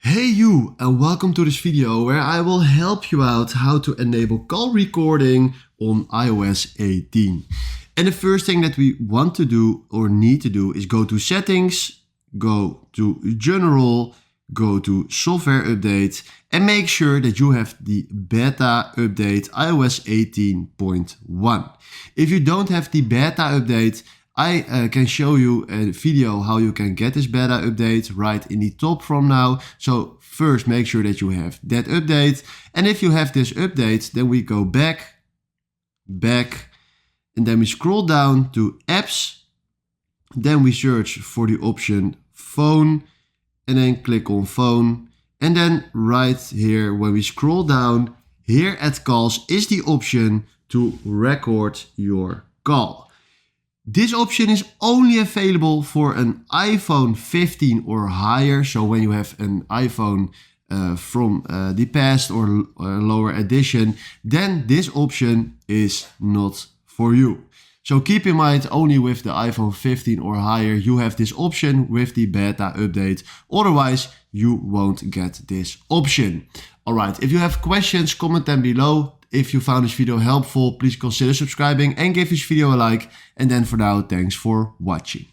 Hey you, and welcome to this video where I will help you out how to enable call recording on iOS 18. And the first thing that we want to do or need to do is go to settings, go to general, go to software update and make sure that you have the beta update iOS 18.1. If you don't have the beta update, I can show you a video how you can get this beta update right in the top from now. So first make sure that you have that update. And if you have this update, then we go back, and then we scroll down to apps. Then we search for the option phone and then click on phone. And then right here, when we scroll down, here at calls is the option to record your call. This option is only available for an iPhone 15 or higher. So when you have an iPhone from the past or lower edition, then this option is not for you. So keep in mind, only with the iPhone 15 or higher, you have this option with the beta update. Otherwise, you won't get this option. All right, if you have questions, comment them below. If you found this video helpful, please consider subscribing and give this video a like. And then for now, thanks for watching.